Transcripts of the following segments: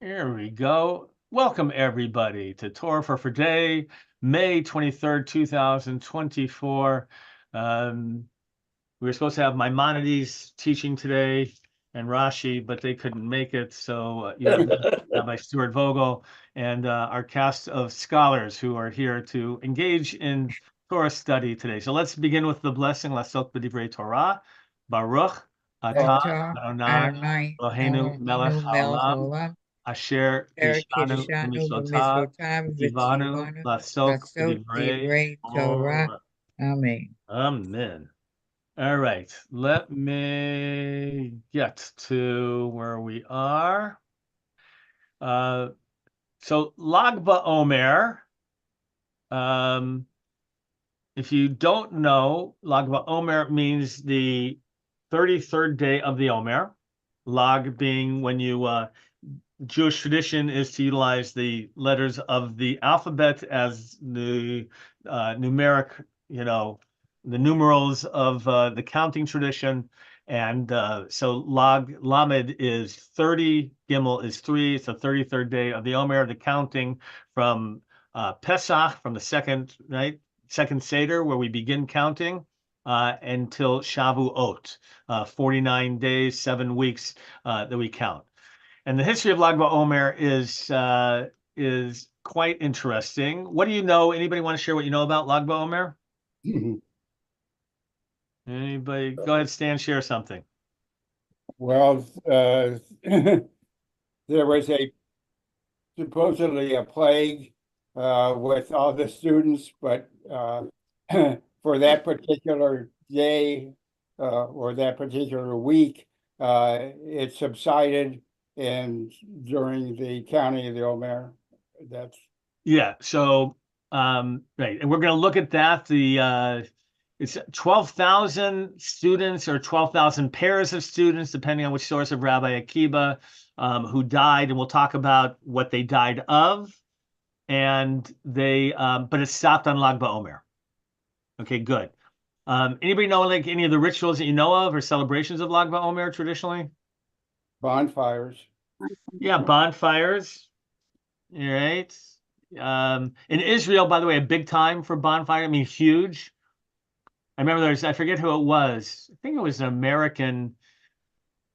Here we go. Welcome, everybody, to Torah for Today, May 23rd, 2024. We were supposed to have Maimonides teaching today and Rashi, but they couldn't make it. So you have Rabbi Stuart Vogel and our cast of scholars who are here to engage in Torah study today. So let's begin with the blessing. Lasok b'divrei Torah. Baruch atah Ata Adonai Adonai Eloheinu melech Eloheinu melech haolam haolam asher asher kiddushanu kiddushanu b'mitzvotav b'mitzvotav v'tzivanu v'tzivanu lasok lasot b'divrei divrei Torah. Torah. Amen. Amen. All right, let me get to where we are. Uh, so Lag BaOmer, if you don't know, Lag BaOmer means the 33rd day of the Omer. Lag being when Jewish tradition is to utilize the letters of the alphabet as the numeric, the numerals of the counting tradition. And so Lamed is 30, Gimel is 3. It's the 33rd day of the Omer, the counting from Pesach, from the second Seder, where we begin counting, until Shavuot, 49 days, 7 weeks that we count. And the history of Lag BaOmer is quite interesting. What do you know? Anybody want to share what you know about Lag BaOmer? Anybody? Go ahead, Stan, share something. Well, there was supposedly a plague with all the students, but for that particular day or that particular week, it subsided, and during the county of the Omer, that's Yeah. So right, and we're going to look at that. It's 12,000 students or 12,000 pairs of students, depending on which source of Rabbi Akiba, who died, and we'll talk about what they died of. And but it stopped on Lag BaOmer. Okay, good. Anybody know like any of the rituals that you know of or celebrations of Lag BaOmer traditionally? bonfires. Yeah, bonfires. All right. In Israel, by the way, a big time for bonfire. I mean, huge. I remember I forget who it was. I think it was an American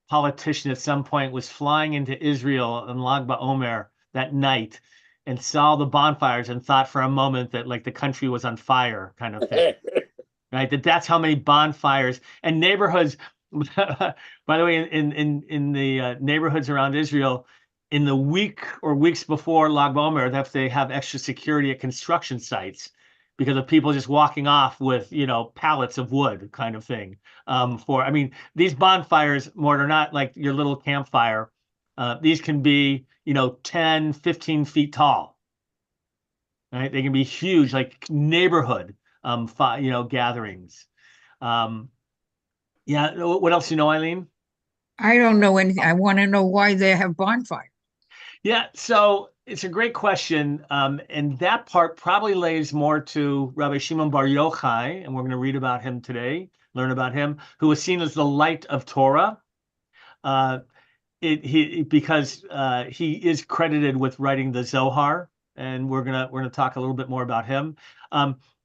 politician at some point was flying into Israel on Lag BaOmer that night and saw the bonfires and thought for a moment that like the country was on fire kind of thing. Right? That's how many bonfires and neighborhoods. By the way, in the neighborhoods around Israel, in the week or weeks before Lag BaOmer, they have extra security at construction sites because of people just walking off with pallets of wood, kind of thing. I mean, these bonfires, more are not like your little campfire. These can be 10, 15 feet tall. Right? They can be huge, like neighborhood gatherings. Um, yeah, what else Eileen? I don't know anything. I want to know why they have bonfires. Yeah, so it's a great question. And that part probably lays more to Rabbi Shimon Bar Yochai, and we're going to read about him today, learn about him, who was seen as the light of Torah. Uh, because he is credited with writing the Zohar, and we're gonna talk a little bit more about him.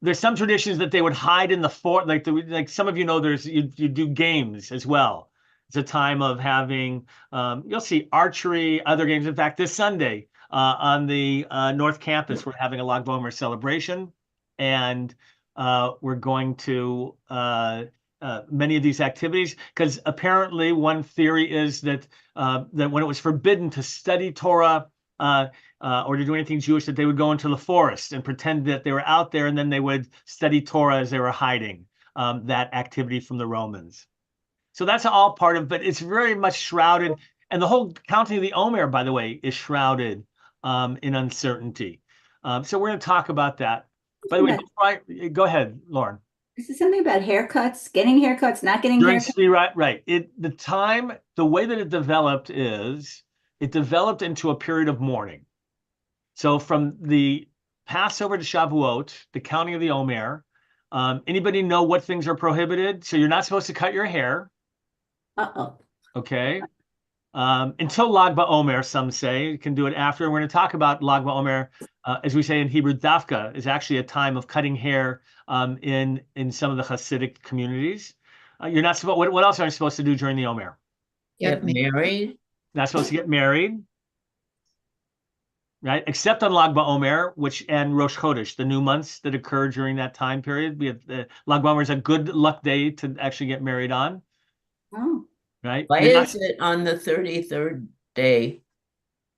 There's some traditions that they would hide in the fort, like some of there's you do games as well. It's a time of having you'll see archery, other games. In fact, this Sunday on the North Campus, we're having a Lag BaOmer celebration, and we're going to many of these activities because apparently one theory is that when it was forbidden to study Torah or to do anything Jewish, that they would go into the forest and pretend that they were out there, and then they would study Torah as they were hiding that activity from the Romans. So that's all part of, but it's very much shrouded. And the whole counting of the Omer, by the way, is shrouded in uncertainty. So we're going to talk about that. By the way, go ahead, Lauren. Is it something about haircuts, getting haircuts, not getting During haircuts? right. The way that it developed is it developed into a period of mourning. So from the Passover to Shavuot, the counting of the Omer, anybody know what things are prohibited? So you're not supposed to cut your hair. Uh-oh. Okay. until Lag BaOmer, some say. You can do it after. We're going to talk about Lag BaOmer, as we say in Hebrew, Dafka is actually a time of cutting hair in some of the Hasidic communities. You're not supposed. What else are you supposed to do during the Omer? Get married. Not supposed to get married, right? Except on Lag BaOmer, and Rosh Chodesh, the new months that occur during that time period. We have Lag BaOmer is a good luck day to actually get married on, Oh, right? Why You're is it on the 33rd day?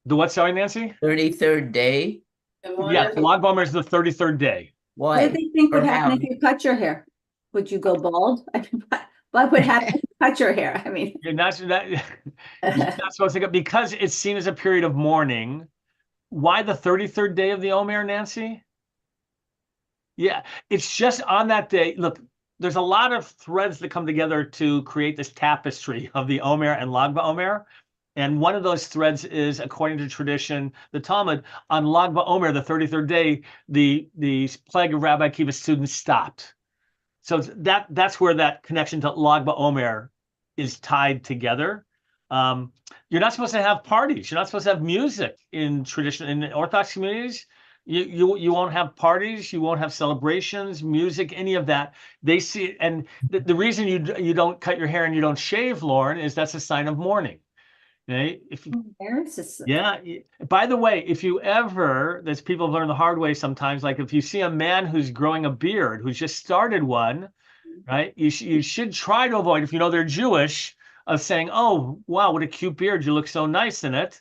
the what? Sorry, Nancy. 33rd day? Yeah, Lag BaOmer is the 33rd day. what Why? do they think would Or happen how? if you cut your hair? Would you go bald? I mean, what would happen if you cut your hair? I mean, You're not supposed to go because it's seen as a period of mourning. Why the 33rd day of the Omer, Nancy? Yeah, it's just on that day. Look, there's a lot of threads that come together to create this tapestry of the Omer and Lag BaOmer. And one of those threads is, according to tradition, the Talmud, on Lag BaOmer, the 33rd day, the plague of Rabbi Akiva's students stopped. So that's where that connection to Lag BaOmer is tied together. You're not supposed to have parties. You're not supposed to have music in Orthodox communities. You won't have parties. You won't have celebrations, music, any of that. They see, and the reason you don't cut your hair and you don't shave, Lauren, is that's a sign of mourning. Okay? Yeah. By the way, if you ever, there's people have learned the hard way sometimes, like if you see a man who's growing a beard, who's just started one, right? You should try to avoid, if you know they're Jewish, of saying, "Oh, wow, what a cute beard! You look so nice in it."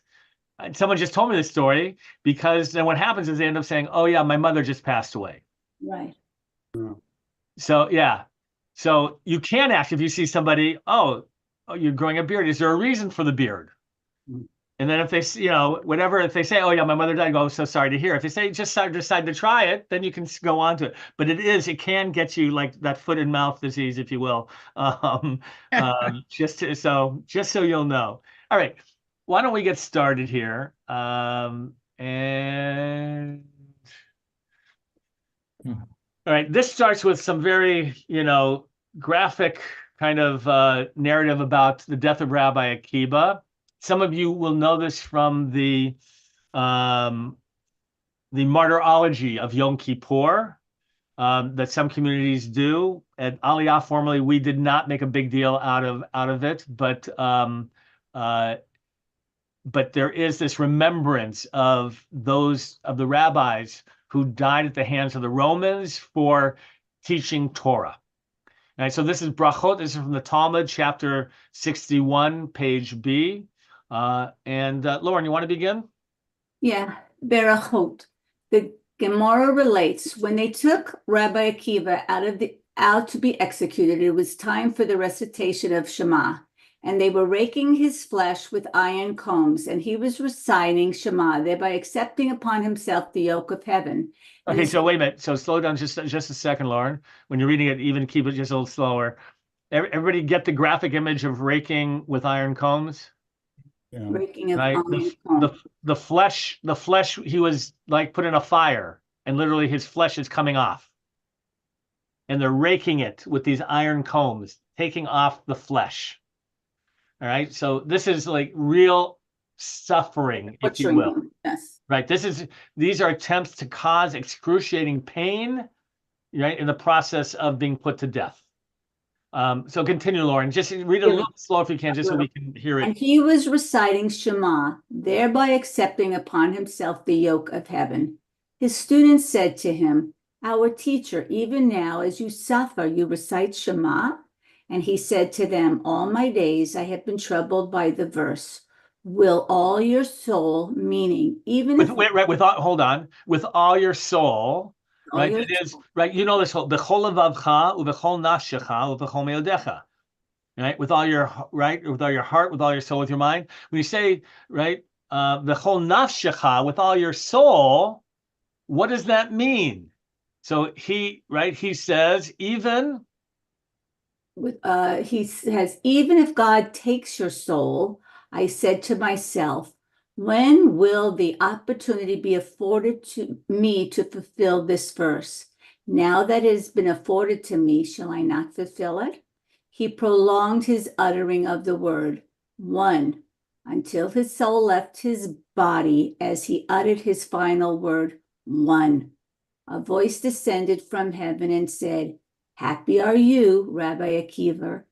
And someone just told me this story, because then what happens is they end up saying, "Oh yeah, my mother just passed away." right. So yeah, so you can ask if you see somebody, "Oh, you're growing a beard. Is there a reason for the beard?" And then if they, whatever, if they say, "Oh yeah, my mother died," go, "So sorry to hear." If they say, "Just decide to try it," then you can go on to it. But it can get you like that foot and mouth disease, if you will. Just so you'll know. All right, why don't we get started here? All right, this starts with some very, graphic kind of narrative about the death of Rabbi Akiva. Some of you will know this from the martyrology of Yom Kippur that some communities do. At Aliyah, formerly, we did not make a big deal out of it, but there is this remembrance of the rabbis who died at the hands of the Romans for teaching Torah. All right, so this is Brachot. This is from the Talmud, chapter 61, page B. Lauren, you want to begin? Yeah, Berachot. The Gemara relates, when they took Rabbi Akiva out to be executed, it was time for the recitation of Shema, and they were raking his flesh with iron combs, and he was reciting Shema, thereby accepting upon himself the yoke of heaven. Okay, so wait a minute. So slow down just a second, Lauren. When you're reading it, even keep it just a little slower. Everybody get the graphic image of raking with iron combs? Yeah. Raking of Right? iron combs. The flesh, he was like put in a fire, and literally his flesh is coming off. And they're raking it with these iron combs, taking off the flesh. All right, so this is like real suffering, if you will. Yes. Right, these are attempts to cause excruciating pain, right, in the process of being put to death. So continue, Lauren. Just read it a little slow if you can, just so we can hear it. And he was reciting Shema, thereby accepting upon himself the yoke of heaven. His students said to him, "Our teacher, even now as you suffer, you recite Shema?" And he said to them, "All my days I have been troubled by the verse, will all your soul," meaning even hold on, with all your soul, right? It is right. You know this whole b'chol levavcha u'b'chol nafshecha u'b'chol me'odecha, right? With all your with all your heart, with all your soul, with your mind. When you say b'chol nafshecha, with all your soul, what does that mean? So he says even. He says, even if God takes your soul, I said to myself, when will the opportunity be afforded to me to fulfill this verse? Now that it has been afforded to me, shall I not fulfill it? He prolonged his uttering of the word. 1, until his soul left his body as he uttered his final word, one. A voice descended from heaven and said, "Happy are you, Rabbi Akiva,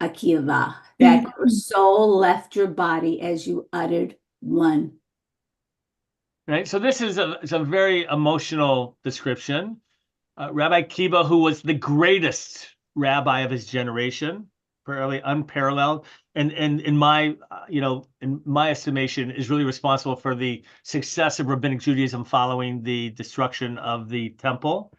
that your soul left your body as you uttered one." Right. So this is a very emotional description. Rabbi Akiva, who was the greatest rabbi of his generation, fairly unparalleled, and in my in my estimation, is really responsible for the success of Rabbinic Judaism following the destruction of the temple.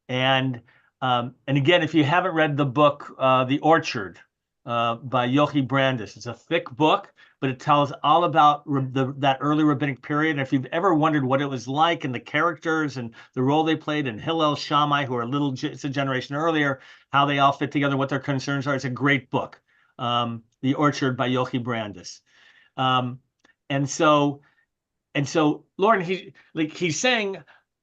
And again, if you haven't read the book The Orchard by Yochi Brandis, it's a thick book, but it tells all about that early rabbinic period. And if you've ever wondered what it was like and the characters and the role they played, and Hillel, Shammai, who are it's a generation earlier, how they all fit together, what their concerns are, it's a great book. The Orchard by Yochi Brandis. And so Lauren, he's saying,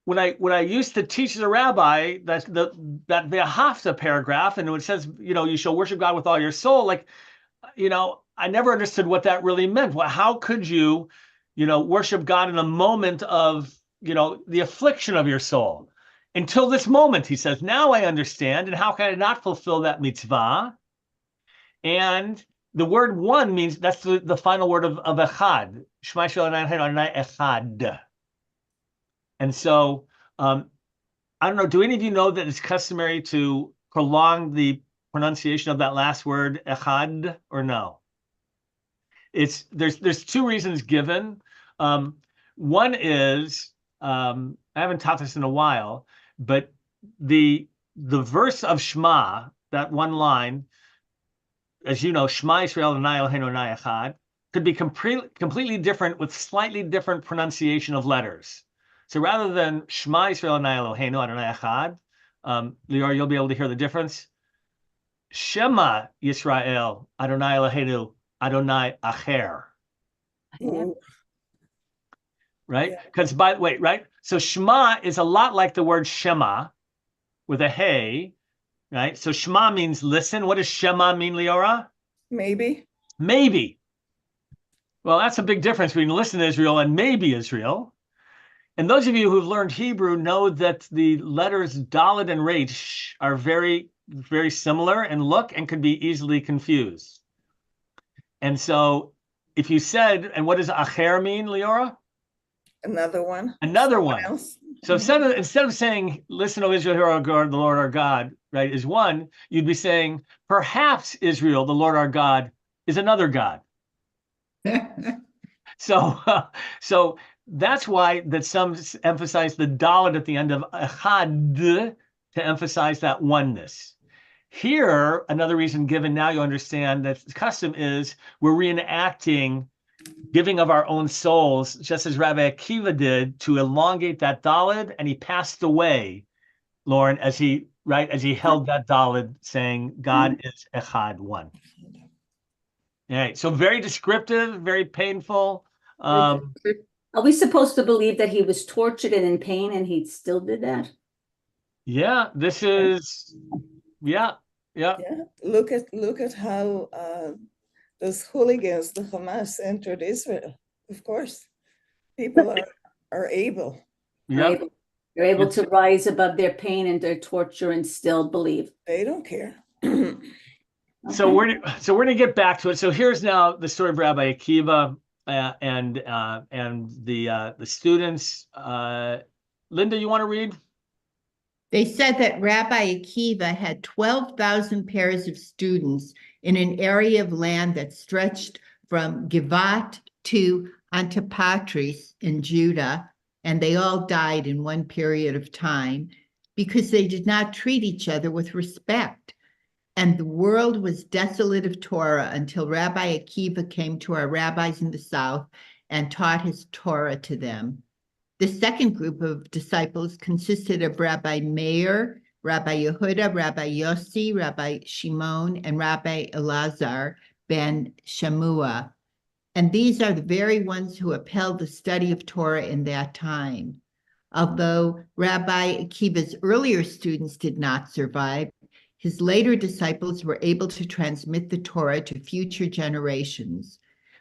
when I used to teach as a rabbi, that Ve'ahavta paragraph, and it says, you shall worship God with all your soul, I never understood what that really meant. Well, how could you, worship God in a moment of, the affliction of your soul? Until this moment, he says, now I understand, and how can I not fulfill that mitzvah? And the word one means, that's the final word of echad. Shema Yisrael Adonai echad. And so, I don't know, do any of you know that it's customary to prolong the pronunciation of that last word, echad, or no? There's two reasons given. One is, I haven't taught this in a while, but the verse of Shema, that one line, as you know, Shema Yisrael Adonai Eloheinu Adonai Echad, could be completely different with slightly different pronunciation of letters. So rather than Shema Yisrael Adonai Eloheinu Adonai Echad, Lior, you'll be able to hear the difference. Shema Yisrael Adonai Eloheinu Adonai Acher. Right? Because right? So Shema is a lot like the word Shema with a hey, right? So Shema means listen. What does Shema mean, Leora? Maybe. Maybe. Well, that's a big difference between listen to Israel and maybe Israel. And those of you who've learned Hebrew know that the letters Dalet and Resh are very, very similar in look and could be easily confused. And so if you said, and what does Acher mean, Leora? Another one. Another one. Else. So instead of saying, listen, O Israel, hear our God, the Lord our God, right, is one, you'd be saying, perhaps Israel, the Lord our God, is another God. So that's why that some emphasize the dalet at the end of echad to emphasize that oneness. Here, another reason given, now you understand that the custom is we're reenacting giving of our own souls, just as Rabbi Akiva did, to elongate that dalet, and he passed away, Lauren, as he held that dalet, saying, God is echad, one. All right, so very descriptive, very painful. Are we supposed to believe that he was tortured and in pain and he still did that? Yeah, this is, yeah. Look at how those hooligans, the Hamas, entered Israel. Of course, people are able. Yep. They're able to rise above their pain and their torture and still believe. They don't care. So we're gonna get back to it. So here's now the story of Rabbi Akiva and the students. Linda, you want to read? They said that Rabbi Akiva had 12,000 pairs of students in an area of land that stretched from Givat to Antipatris in Judah, and they all died in one period of time because they did not treat each other with respect. And the world was desolate of Torah until Rabbi Akiva came to our rabbis in the south and taught his Torah to them. The second group of disciples consisted of Rabbi Meir, Rabbi Yehuda, Rabbi Yossi, Rabbi Shimon, and Rabbi Elazar ben Shamua. And these are the very ones who upheld the study of Torah in that time. Although Rabbi Akiva's earlier students did not survive, his later disciples were able to transmit the Torah to future generations.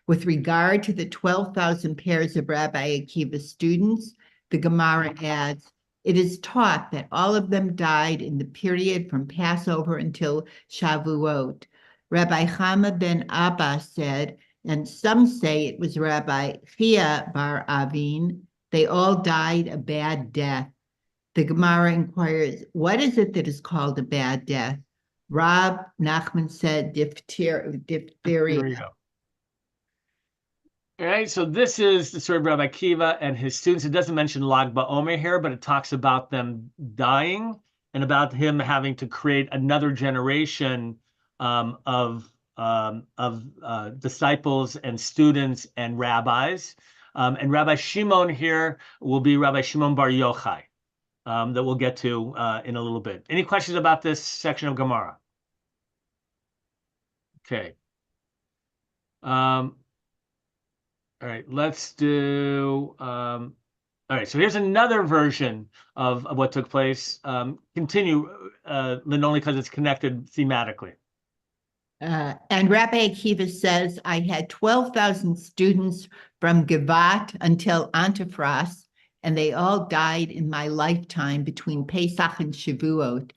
With regard to the 12,000 pairs of Rabbi Akiva's students, the Gemara adds, it is taught that all of them died in the period from Passover until Shavuot. Rabbi Chama ben Abba said, and some say it was Rabbi Chia bar Avin, they all died a bad death. The Gemara inquires, what is it that is called a bad death? Rab Nachman said diphtheria. All right, so this is the story of Rabbi Akiva and his students. It doesn't mention Lag BaOmer here, but it talks about them dying and about him having to create another generation of disciples and students and rabbis. And Rabbi Shimon here will be Rabbi Shimon Bar Yochai that we'll get to in a little bit. Any questions about this section of Gemara? Okay. All right, let's do, all right, so here's another version of what took place. Continue, Lynn, only because it's connected thematically. And Rabbi Akiva says, I had 12,000 students from Givat until Antiphras, and they all died in my lifetime between Pesach and Shavuot.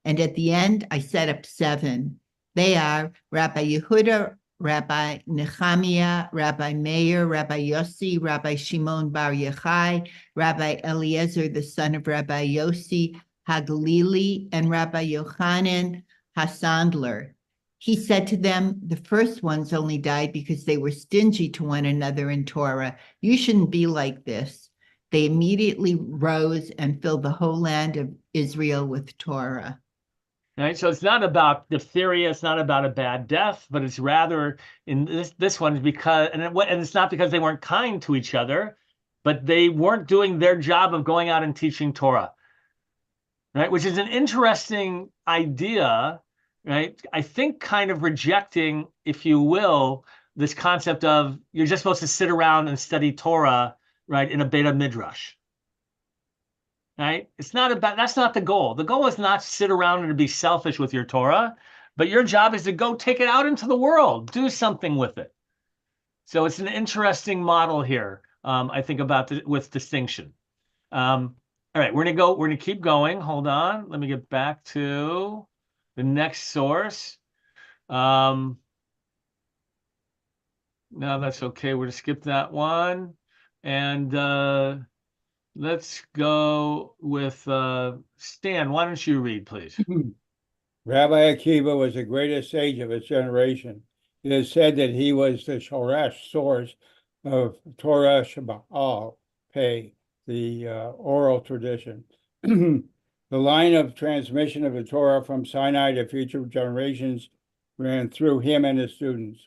And at the end, I set up 7. They are Rabbi Yehuda, Rabbi Nehemiah, Rabbi Meir, Rabbi Yossi, Rabbi Shimon Bar Yochai, Rabbi Eliezer, the son of Rabbi Yossi Hagalili, and Rabbi Yochanan Hassandler. He said to them, the first ones only died because they were stingy to one another in Torah. You shouldn't be like this. They immediately rose and filled the whole land of Israel with Torah. Right, so it's not about diphtheria, it's not about a bad death, but it's rather in this one because, and it's not because they weren't kind to each other, but they weren't doing their job of going out and teaching Torah, right? Which is an interesting idea, right? I think kind of rejecting, if you will, this concept of you're just supposed to sit around and study Torah, right, in a Beit Midrash. Right? It's not about, that's not the goal. The goal is not to sit around and to be selfish with your Torah, but your job is to go take it out into the world, do something with it. So it's an interesting model here, I think, about with distinction. All right, we're gonna keep going. Hold on. Let me get back to the next source. No, that's okay. We're gonna skip that one. And let's go with Stan. Why don't you read, please? Rabbi Akiva was the greatest sage of his generation. It is said that he was the Shoresh source of Torah Shabbat Pei, the oral tradition. The line of transmission of the Torah from Sinai to future generations ran through him and his students.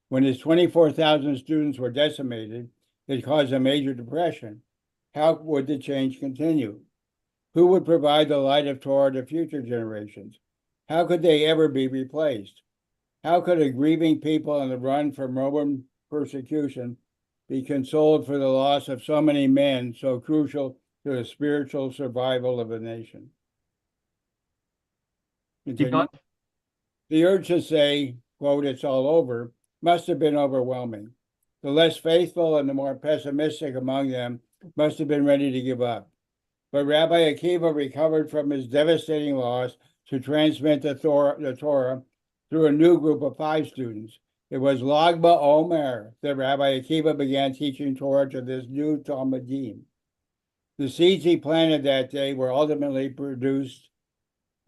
When his 24,000 students were decimated, it caused a major depression. How would the change continue? Who would provide the light of Torah to future generations? How could they ever be replaced? How could a grieving people on the run from Roman persecution be consoled for the loss of so many men so crucial to the spiritual survival of a nation? Keep going. The urge to say, quote, it's all over, must have been overwhelming. The less faithful and the more pessimistic among them must have been ready to give up. But Rabbi Akiva recovered from his devastating loss to transmit the Torah through a new group of 5 students. It was Lag BaOmer that Rabbi Akiva began teaching Torah to this new Talmudim. The seeds he planted that day which ultimately produced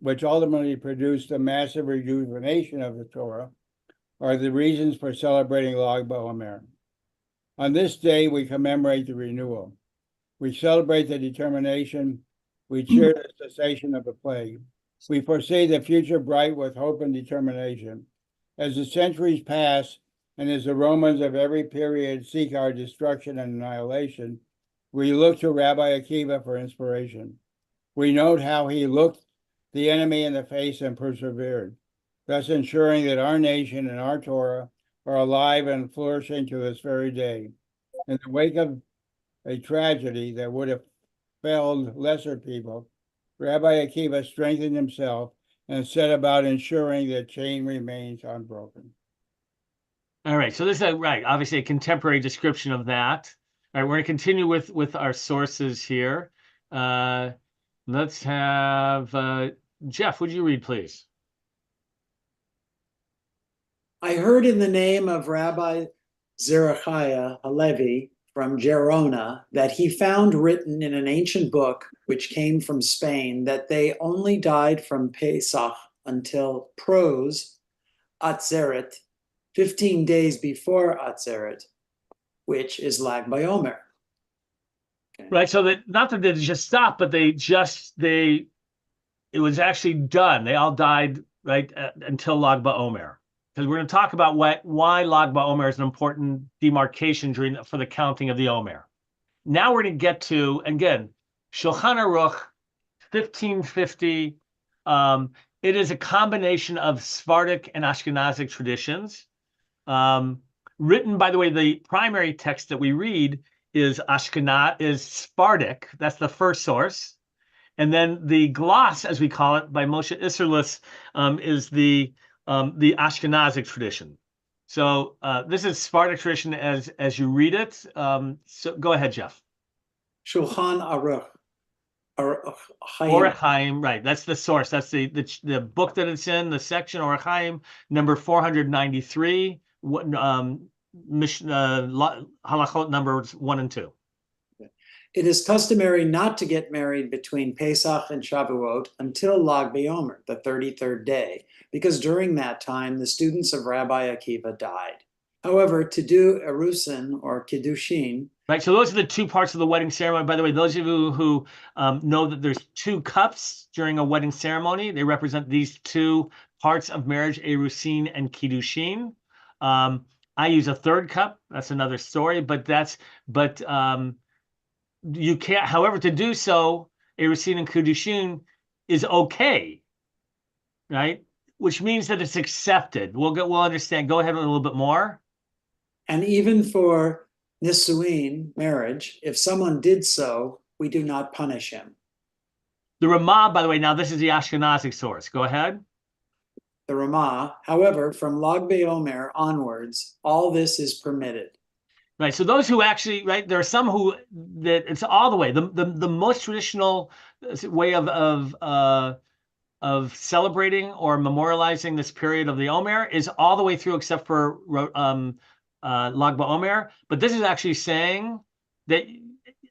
the massive rejuvenation of the Torah, are the reasons for celebrating Lag BaOmer. On this day, we commemorate the renewal. We celebrate the determination. We cheer the cessation of the plague. We foresee the future bright with hope and determination. As the centuries pass, and as the Romans of every period seek our destruction and annihilation, we look to Rabbi Akiva for inspiration. We note how he looked the enemy in the face and persevered, thus ensuring that our nation and our Torah are alive and flourishing to this very day. In the wake of a tragedy that would have felled lesser people, Rabbi Akiva strengthened himself and set about ensuring that chain remains unbroken. All right, so this is obviously a contemporary description of that. All right, we're going to continue with our sources here. Let's have Jeff. Would you read, please? I heard in the name of Rabbi Zerechiah Halevi from Gerona that he found written in an ancient book which came from Spain that they only died from Pesach until Pros Atzeret, 15 days before Atzeret, which is Lag BaOmer. Okay. Right, so that not that they just stopped, but it was actually done. They all died right until Lag BaOmer. Because we're going to talk about why Lag BaOmer is an important demarcation for the counting of the Omer. Now we're going to get to, again, Shulchan Aruch 1550. It is a combination of Sephardic and Ashkenazic traditions. Written, by the way, the primary text that we read is Sephardic. That's the first source. And then the gloss, as we call it, by Moshe Isserlis, is the Ashkenazic tradition. So this is Sephardic tradition as you read it. So go ahead, Jeff. Shulchan Aruch. Orach Chaim, right? That's the source. That's the book that it's in, the section Orach Chaim, number 493. Halachot numbers 1 and 2. It is customary not to get married between Pesach and Shavuot until Lag BaOmer, the 33rd day, because during that time the students of Rabbi Akiva died. However, to do erusin or kiddushin, right, so those are the two parts of the wedding ceremony. By the way, those of you who know that there's 2 cups during a wedding ceremony, they represent these 2 parts of marriage, erusin and kiddushin. I use a 3rd cup. That's another story, but you can't. However, to do so, erusin and kiddushin is okay, right? Which means that it's accepted. We'll understand. Go ahead a little bit more. And even for nisuin, marriage, if someone did so, we do not punish him. The Ramah, by the way, now this is the Ashkenazic source. Go ahead. The Ramah, however, from Lag BaOmer onwards, all this is permitted. Right. So those who actually, right, there are some that it's all the way. The most traditional way of celebrating or memorializing this period of the Omer is all the way through, except for Lag BaOmer. But this is actually saying that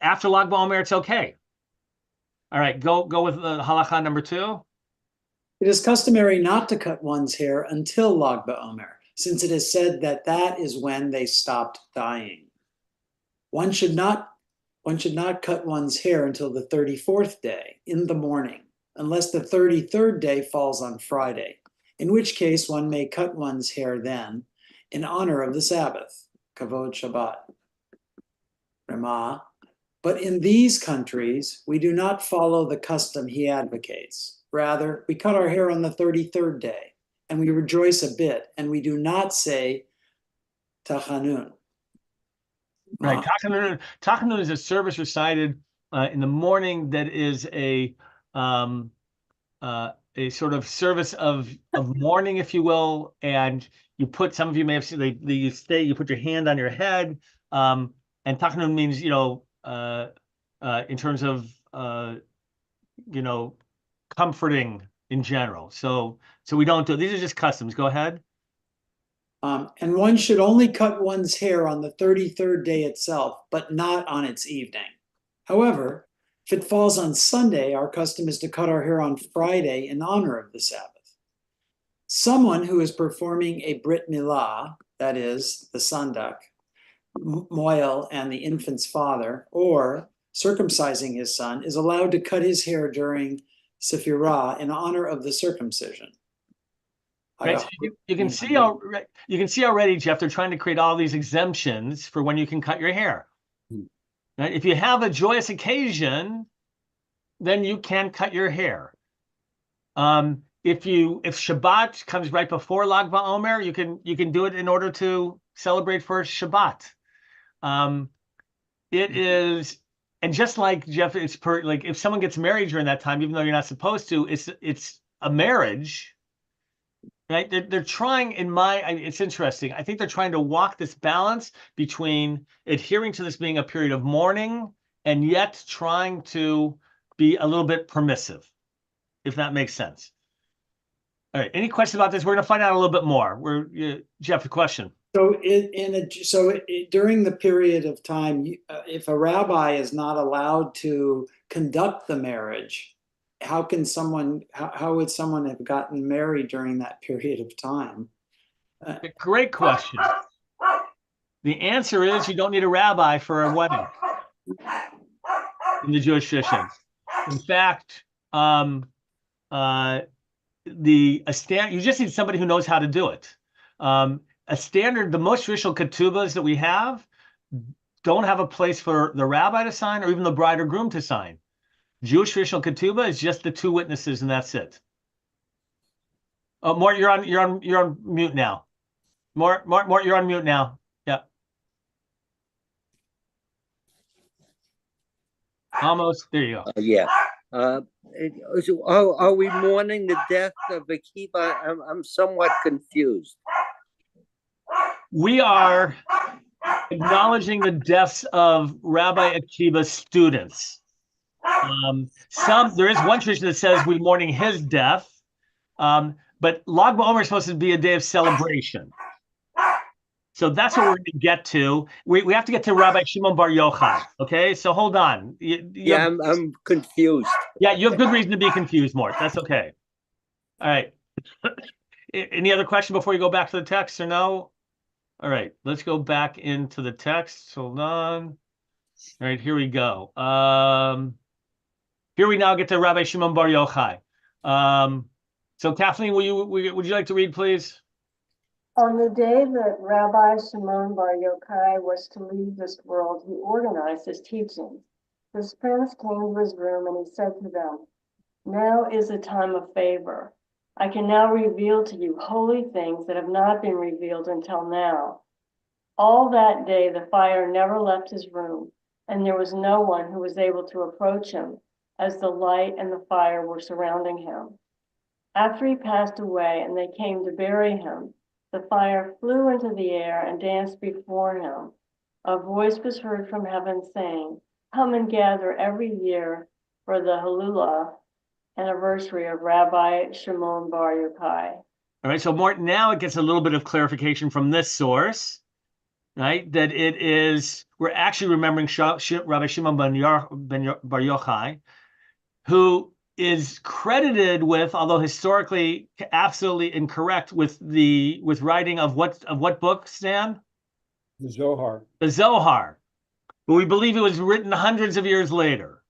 after Lag BaOmer, it's okay. All right, go with halacha number 2. It is customary not to cut one's hair until Lag BaOmer, since it is said that that is when they stopped dying. One should not cut one's hair until the 34th day in the morning, unless the 33rd day falls on Friday, in which case one may cut one's hair then in honor of the Sabbath, Kavod Shabbat. Ramah, but in these countries, we do not follow the custom he advocates. Rather, we cut our hair on the 33rd day, and we rejoice a bit, and we do not say Tachanun. Right. Tachanun is a service recited in the morning that is a sort of service of mourning, if you will, and you put, some of you may have seen, you put your hand on your head, and Tachanun means, in terms of, comforting in general. So we don't do, these are just customs. Go ahead. And one should only cut one's hair on the 33rd day itself, but not on its evening. However, if it falls on Sunday, our custom is to cut our hair on Friday in honor of the Sabbath. Someone who is performing a Brit Milah, that is, the Sandak, Moel and the infant's father, or circumcising his son, is allowed to cut his hair during Sephirah in honor of the circumcision. Right, so you can see already, Jeff, they're trying to create all these exemptions for when you can cut your hair. Right? If you have a joyous occasion, then you can cut your hair. If Shabbat comes right before Lag BaOmer, you can do it in order to celebrate for Shabbat. It is, and just like Jeff, it's like if someone gets married during that time, even though you're not supposed to, it's a marriage. right? They're trying it's interesting. I think they're trying to walk this balance between adhering to this being a period of mourning and yet trying to be a little bit permissive, if that makes sense. All right. Any question about this? We're going to find out a little bit more. Jeff, a question. So during the period of time, if a rabbi is not allowed to conduct the marriage, how would someone have gotten married during that period of time? Great question. The answer is you don't need a rabbi for a wedding in the Jewish tradition. In fact, you just need somebody who knows how to do it. The most traditional ketubas that we have don't have a place for the rabbi to sign or even the bride or groom to sign. Jewish traditional ketubah is just the two witnesses, and that's it. Oh, Mort, you're on mute now. Mort, you're on mute now. Yeah. Almost. There you go. Yeah. Are we mourning the death of Akiva? I'm somewhat confused. We are acknowledging the deaths of Rabbi Akiva's students. There is one tradition that says we're mourning his death, but Lag BaOmer is supposed to be a day of celebration. So that's what we're going to get to. We have to get to Rabbi Shimon Bar Yochai. Okay, so hold on. I'm confused. Yeah, you have good reason to be confused, Mort. That's okay. All right. Any other question before you go back to the text or no? All right, let's go back into the text. Hold on. All right, here we go. Here we now get to Rabbi Shimon Bar Yochai. So Kathleen, would you like to read, please? On the day that Rabbi Shimon Bar Yochai was to leave this world, he organized his teachings. His friends came to his room and he said to them, "Now is a time of favor. I can now reveal to you holy things that have not been revealed until now." All that day the fire never left his room, and there was no one who was able to approach him, as the light and the fire were surrounding him. After he passed away and they came to bury him, the fire flew into the air and danced before him. A voice was heard from heaven saying, "Come and gather every year for the Hallula anniversary of Rabbi Shimon Bar Yochai." All right, so Morton, now it gets a little bit of clarification from this source, right? That we're actually remembering Rabbi Shimon Bar Yochai, who is credited with, although historically absolutely incorrect, with writing of what book, Stan? The Zohar. The Zohar. But we believe it was written hundreds of years later,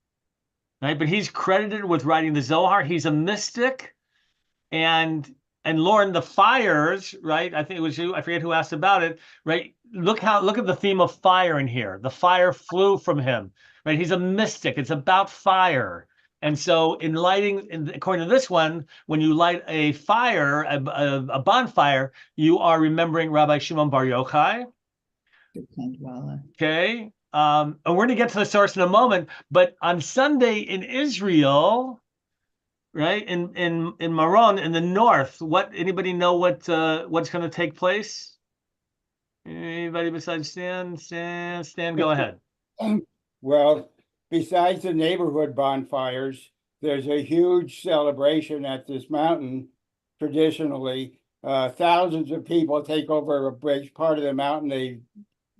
right? But he's credited with writing the Zohar. He's a mystic, and Lauren, the fires, right? I think it was you. I forget who asked about it, right? Look at the theme of fire in here. The fire flew from him, right? He's a mystic. It's about fire. And so according to this one, when you light a fire, a bonfire, you are remembering Rabbi Shimon Bar Yochai. Okay. And we're going to get to the source in a moment, but on Sunday in Israel, right, in Maron, in the north, anybody know what's going to take place? Anybody besides Stan? Stan, go ahead. Well, besides the neighborhood bonfires, there's a huge celebration at this mountain. Traditionally, thousands of people take over a bridge, part of the mountain, they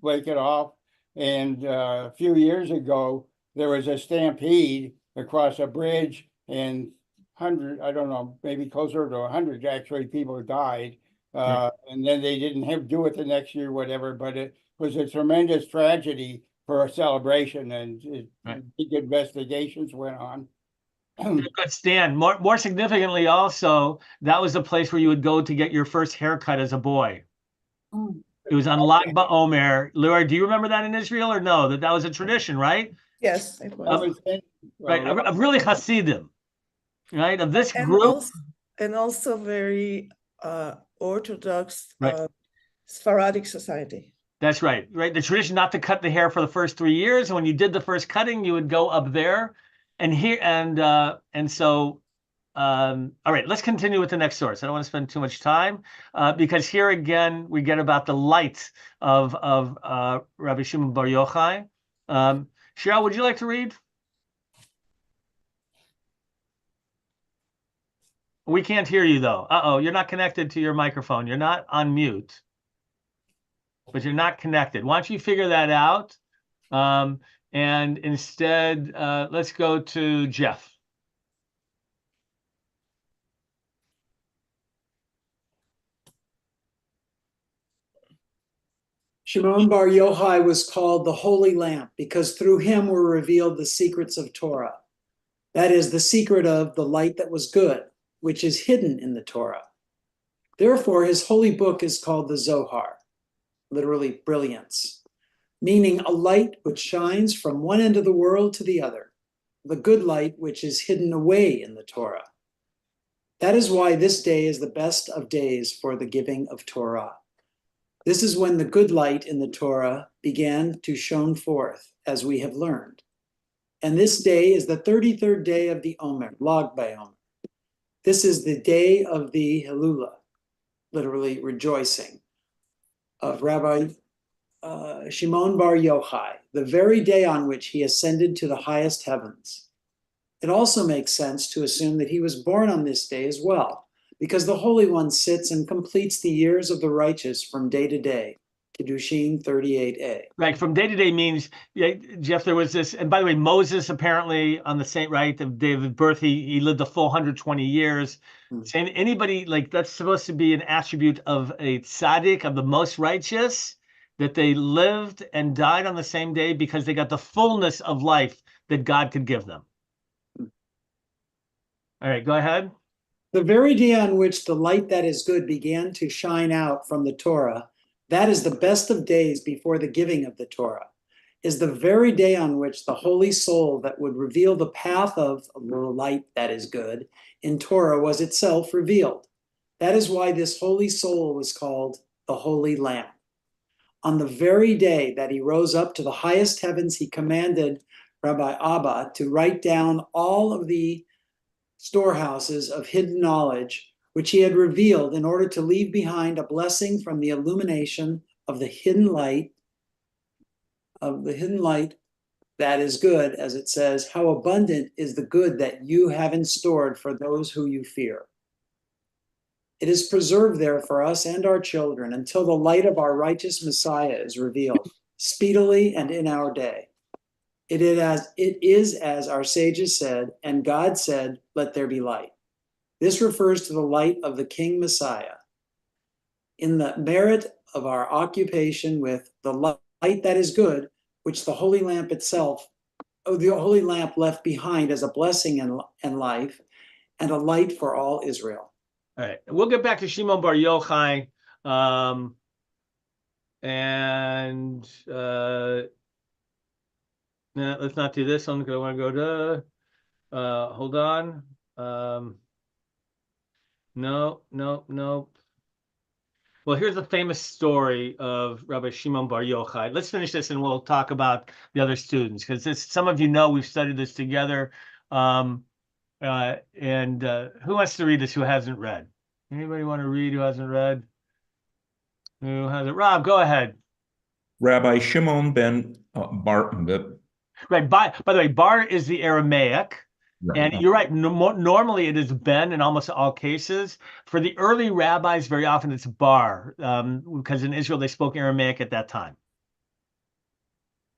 break it off. And a few years ago, there was a stampede across a bridge, and maybe closer to 100 actually people died. And then they didn't do it the next year, whatever, but it was a tremendous tragedy for a celebration, and big investigations went on. Good, Stan. More significantly, also, that was the place where you would go to get your first haircut as a boy. It was on Lag BaOmer. Laura, do you remember that in Israel or no? That was a tradition, right? Yes, it was. Right, of really Hasidim, right? Of this group. And also very Orthodox Right. Sephardic society. That's right. The tradition not to cut the hair for the first 3 years, and when you did the first cutting, you would go up there, and so all right, let's continue with the next source. I don't want to spend too much time because here again we get about the light of Rabbi Shimon Bar Yochai. Cheryl, would you like to read? We can't hear you though. Uh-oh, you're not connected to your microphone. You're not on mute, but you're not connected. Why don't you figure that out? And instead, let's go to Jeff. Shimon Bar Yochai was called the Holy Lamp because through him were revealed the secrets of Torah. That is, the secret of the light that was good, which is hidden in the Torah. Therefore, his holy book is called the Zohar, literally brilliance, meaning a light which shines from one end of the world to the other, the good light which is hidden away in the Torah. That is why this day is the best of days for the giving of Torah. This is when the good light in the Torah began to shone forth, as we have learned. And this day is the 33rd day of the Omer, Lag BaOmer. This is the day of the Hilula, literally rejoicing, of Rabbi Shimon Bar Yochai, the very day on which he ascended to the highest heavens. It also makes sense to assume that he was born on this day as well, because the Holy One sits and completes the years of the righteous from day to day. Kiddushin 38a. Right, from day to day means, yeah, Jeff, there was this, and by the way, Moses apparently on the same, right, the day of his birth, he lived a full 120 years. Saying anybody, like, that's supposed to be an attribute of a tzaddik, of the most righteous, that they lived and died on the same day because they got the fullness of life that God could give them. All right, go ahead. The very day on which the light that is good began to shine out from the Torah, that is the best of days before the giving of the Torah, is the very day on which the holy soul that would reveal the path of the light that is good in Torah was itself revealed. That is why this holy soul was called the Holy Lamp. On the very day that he rose up to the highest heavens, he commanded Rabbi Abba to write down all of the storehouses of hidden knowledge which he had revealed in order to leave behind a blessing from the illumination of the hidden light, that is good, as it says, how abundant is the good that you have in store for those who you fear. It is preserved there for us and our children until the light of our righteous Messiah is revealed, speedily and in our day. It is as our sages said, and God said, let there be light. This refers to the light of the King Messiah. In the merit of our occupation with the light that is good, which the Holy Lamp itself, the Holy Lamp left behind as a blessing and life, and a light for all Israel. All right, we'll get back to Shimon Bar Yochai, let's not do this one because I want to go to, hold on. No. Well, here's a famous story of Rabbi Shimon Bar Yochai. Let's finish this and we'll talk about the other students because some of you know we've studied this together. Who wants to read this who hasn't read? Anybody want to read who hasn't read? Who hasn't? Rob, go ahead. Rabbi Shimon ben Bar. Right. By the way, Bar is the Aramaic. Right. And you're right. Normally it is Ben in almost all cases. For the early rabbis, very often it's Bar, because in Israel they spoke Aramaic at that time.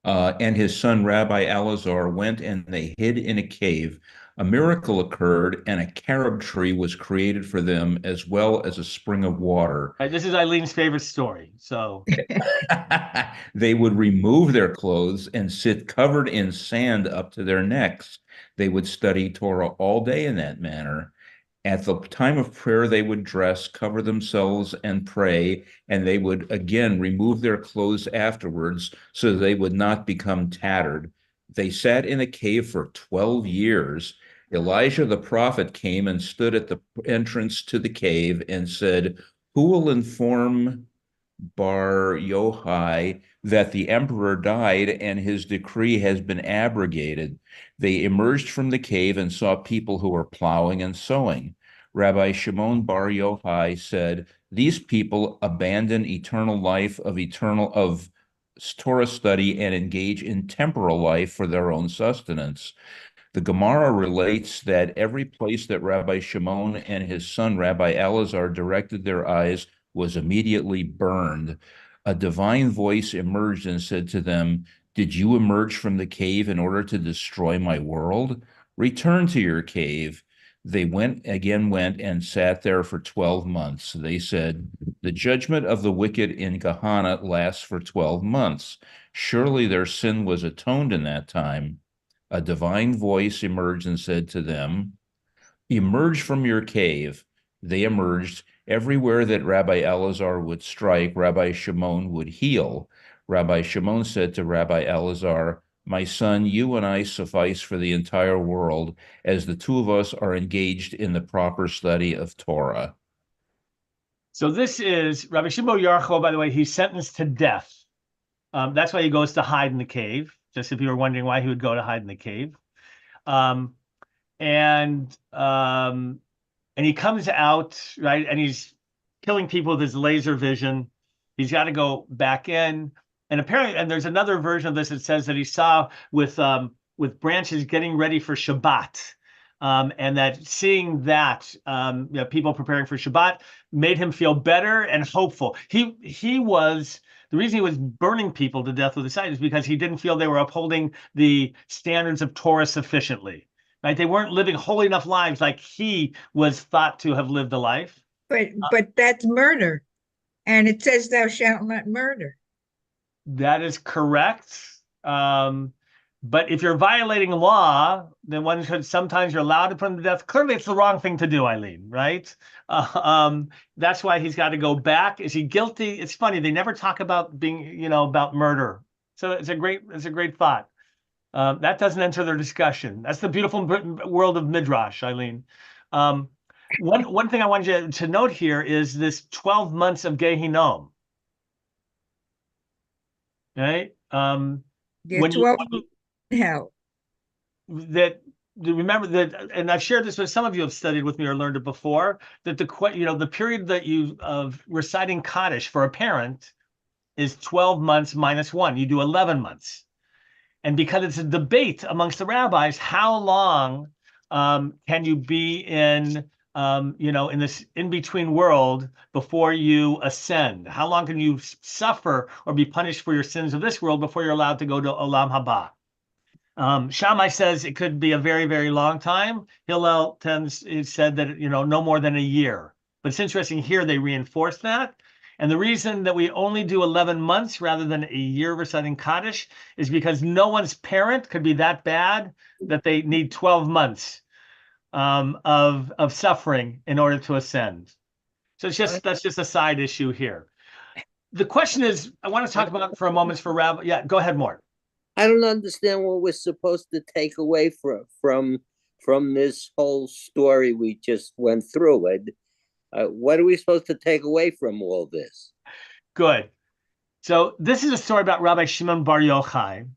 And his son Rabbi Elazar went and they hid in a cave. A miracle occurred, and a carob tree was created for them, as well as a spring of water. Right, this is Eileen's favorite story. So they would remove their clothes and sit covered in sand up to their necks. They would study Torah all day in that manner. At the time of prayer, they would dress, cover themselves, and pray, and they would again remove their clothes afterwards so they would not become tattered. They sat in a cave for 12 years. Elijah the prophet came and stood at the entrance to the cave and said, "Who will inform Bar Yochai that the emperor died and his decree has been abrogated. They emerged from the cave and saw people who were plowing and sowing. Rabbi Shimon Bar Yochai said, "These people abandon eternal life of Torah study and engage in temporal life for their own sustenance." The Gemara relates that every place that Rabbi Shimon and his son Rabbi Elazar directed their eyes was immediately burned. A divine voice emerged and said to them, "Did you emerge from the cave in order to destroy my world? Return to your cave." They went and sat there for 12 months. They said, "The judgment of the wicked in Gehenna lasts for 12 months. Surely their sin was atoned in that time." A divine voice emerged and said to them, "Emerge from your cave." They emerged. Everywhere that Rabbi Elazar would strike, Rabbi Shimon would heal. Rabbi Shimon said to Rabbi Elazar, "My son, you and I suffice for the entire world, as the two of us are engaged in the proper study of Torah." So this is Rabbi Shimon Bar Yochai, by the way, he's sentenced to death. That's why he goes to hide in the cave, just if you were wondering why he would go to hide in the cave. And he comes out, right, and he's killing people with his laser vision. He's got to go back in. And apparently, and there's another version of this that says that he saw with branches getting ready for Shabbat. And that seeing that people preparing for Shabbat made him feel better and hopeful. He was, the reason he was burning people to death with the sight is because he didn't feel they were upholding the standards of Torah sufficiently. Right? They weren't living holy enough lives like he was thought to have lived a life. But that's murder. And it says thou shalt not murder. That is correct. But if you're violating law, then one should, sometimes you're allowed to put him to death. Clearly, it's the wrong thing to do, Eileen, right? That's why he's got to go back. Is he guilty? It's funny. They never talk about being, about murder. So it's a great thought. That doesn't enter their discussion. That's the beautiful world of Midrash, Eileen. One thing I wanted you to note here is this 12 months of Gehinnom. Right? Yeah, 12 hell. Remember that, and I've shared this with some of you have studied with me or learned it before, that the period that you of reciting Kaddish for a parent is 12 months minus 1. You do 11 months. And because it's a debate amongst the rabbis, how long can you be in this in-between world before you ascend? How long can you suffer or be punished for your sins of this world before you're allowed to go to Olam Haba? Shammai says it could be a very, very long time. Hillel said that, no more than a year. But it's interesting here, they reinforce that. And the reason that we only do 11 months rather than a year reciting Kaddish is because no one's parent could be that bad that they need 12 months of suffering in order to ascend. So that's just a side issue here. The question is, I want to talk about for a moment for Rabbi. Yeah, go ahead, Mort. I don't understand what we're supposed to take away from this whole story we just went through. What are we supposed to take away from all this? Good. So this is a story about Rabbi Shimon Bar Yochai.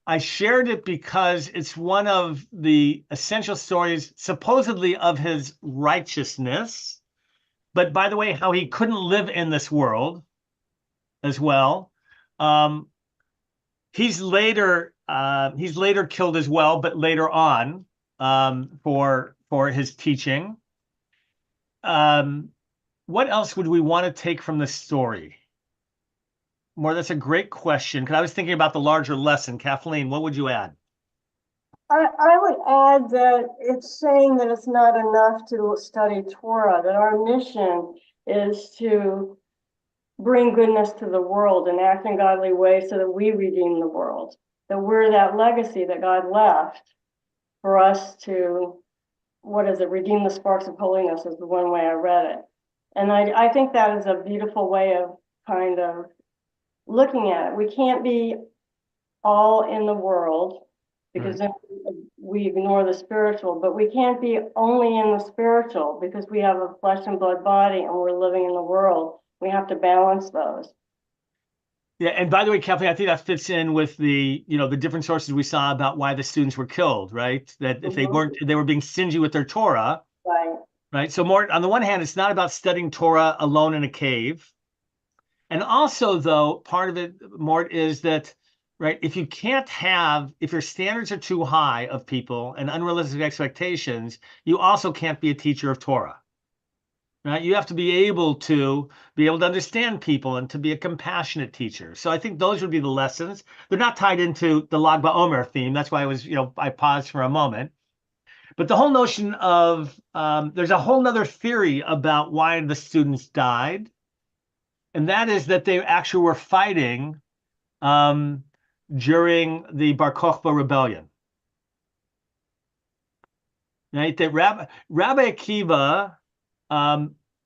I shared it because it's one of the essential stories, supposedly, of his righteousness. But by the way, how he couldn't live in this world as well. He's later killed as well, but later on for his teaching. What else would we want to take from this story? More, that's a great question, because I was thinking about the larger lesson. Kathleen, what would you add? I would add that it's saying that it's not enough to study Torah, that our mission is to bring goodness to the world and act in godly ways so that we redeem the world, that we're that legacy that God left for us to, redeem the sparks of holiness is the one way I read it. And I think that is a beautiful way of kind of looking at it. We can't be all in the world because then we ignore the spiritual, but we can't be only in the spiritual because we have a flesh and blood body and we're living in the world. We have to balance those. Yeah, and by the way, Kathleen, I think that fits in with the, the different sources we saw about why the students were killed, right? That if they weren't, they were being stingy with their Torah, Right. right? So more on the one hand, it's not about studying Torah alone in a cave. And also, though, part of it, Mort, is that, right, if your standards are too high of people and unrealistic expectations, you also can't be a teacher of Torah. Right? You have to be able to understand people and to be a compassionate teacher. So I think those would be the lessons. They're not tied into the Lag BaOmer theme. That's why I paused for a moment. But the whole notion of there's a whole nother theory about why the students died, and that is that they actually were fighting during the Bar Kokhba rebellion. Right? That Rabbi Akiva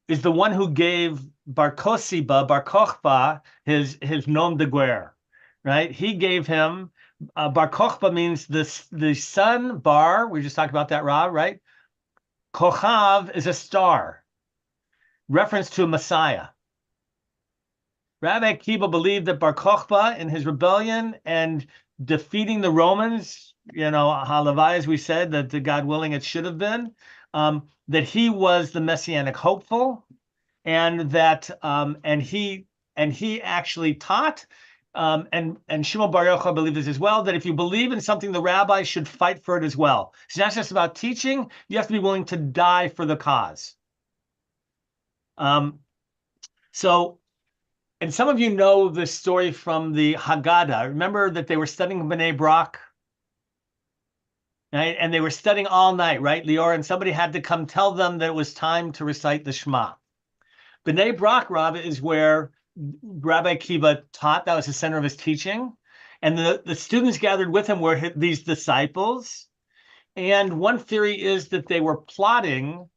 is the one who gave Bar Kokhba, his nom de guerre, right? He gave him, Bar Kokhba means the sun, Bar, we just talked about that, Rob, right? Kochav is a star, reference to a Messiah. Rabbi Akiva believed that Bar Kokhba in his rebellion and defeating the Romans, halavai, as we said, that God willing it should have been, that he was the messianic hopeful, and that and he actually taught, and Shimon Bar Yochai believed this as well, that if you believe in something, the rabbis should fight for it as well. It's not just about teaching; you have to be willing to die for the cause. So, and some of you know this story from the Haggadah. Remember that they were studying Bnei Brak. Right? And they were studying all night, right, Lior? And somebody had to come tell them that it was time to recite the Shema. Bnei Brak, Rob, is where Rabbi Akiva taught. That was the center of his teaching. And the students gathered with him were these disciples. And one theory is that they were plotting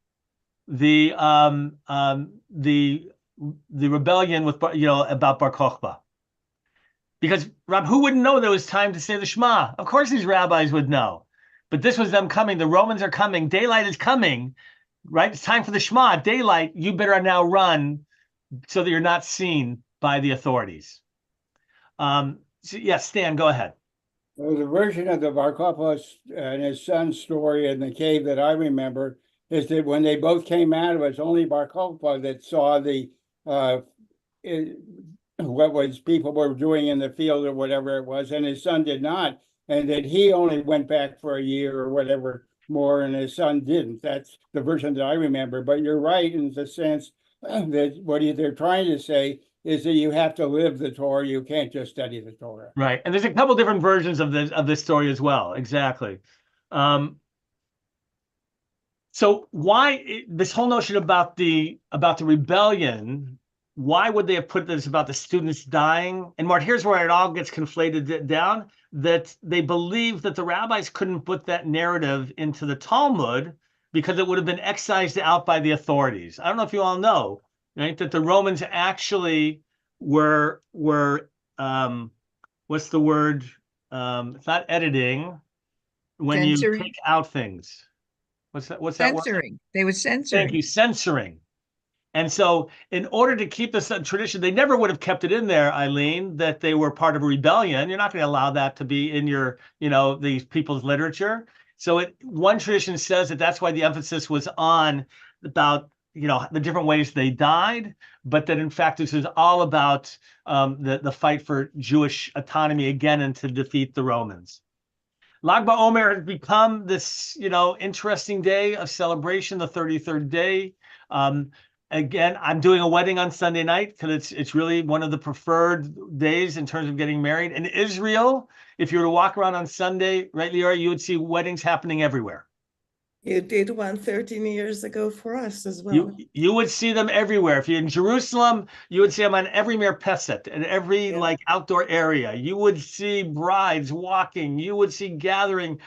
the rebellion with, about Bar Kokhba. Because, Rob, who wouldn't know that it was time to say the Shema? Of course these rabbis would know. But this was them coming. The Romans are coming. Daylight is coming, right? It's time for the Shema. Daylight, you better now run so that you're not seen by the authorities. Yes, Stan, go ahead. Well, the version of the Bar Kokhba and his son's story in the cave that I remember is that when they both came out, it was only Bar Kokhba that saw what was people were doing in the field or whatever it was, and his son did not. And that he only went back for a year or whatever more, and his son didn't. That's the version that I remember. But you're right in the sense that what they're trying to say is that you have to live the Torah. You can't just study the Torah. Right. And there's a couple different versions of this story as well. Exactly. So why this whole notion about the rebellion? Why would they have put this about the students dying? And Mart, here's where it all gets conflated down, that they believe that the rabbis couldn't put that narrative into the Talmud because it would have been excised out by the authorities. I don't know if you all know, right, that the Romans actually were what's the word? It's not editing, when Censoring. you take out things. What's that word? Censoring. They were censoring. Thank you, censoring. And so in order to keep this tradition, they never would have kept it in there, Eileen, that they were part of a rebellion. You're not going to allow that to be in your, these people's literature. So one tradition says that that's why the emphasis was on about, the different ways they died, but that in fact, this is all about the fight for Jewish autonomy again and to defeat the Romans. Lag BaOmer has become this, interesting day of celebration, the 33rd day. Again, I'm doing a wedding on Sunday night because it's really one of the preferred days in terms of getting married. In Israel, if you were to walk around on Sunday, right, Lior, you would see weddings happening everywhere. You did one 13 years ago for us as well. You would see them everywhere. If you're in Jerusalem, you would see them on every Merpeset and every outdoor area. You would see brides walking. You would see gathering.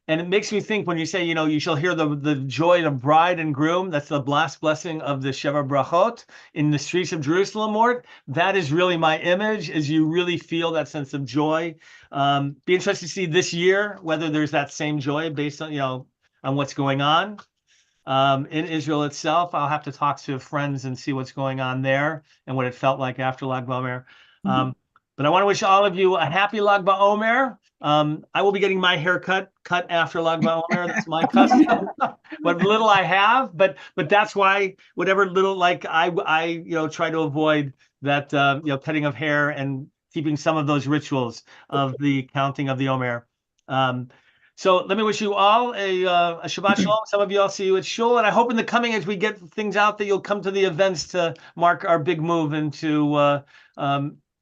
And it makes me think when you say, you shall hear the joy of bride and groom. That's the last blessing of the Sheva Brachot in the streets of Jerusalem, Mort. That is really my image, as you really feel that sense of joy. Be interested to see this year whether there's that same joy based on, on what's going on. in Israel itself. I'll have to talk to friends and see what's going on there and what it felt like after Lag BaOmer. But I want to wish all of you a happy Lag BaOmer. I will be getting my hair cut after Lag BaOmer. That's my custom. What little I have, but that's why whatever little, like I try to avoid that cutting of hair and keeping some of those rituals of the counting of the Omer. So let me wish you all a Shabbat Shalom. Some of you, I'll see you at Shul, and I hope in the coming, as we get things out, that you'll come to the events to mark our big move into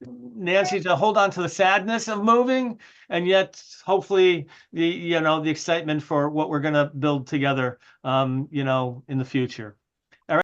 Nancy, to hold on to the sadness of moving, and yet hopefully the excitement for what we're going to build together, in the future.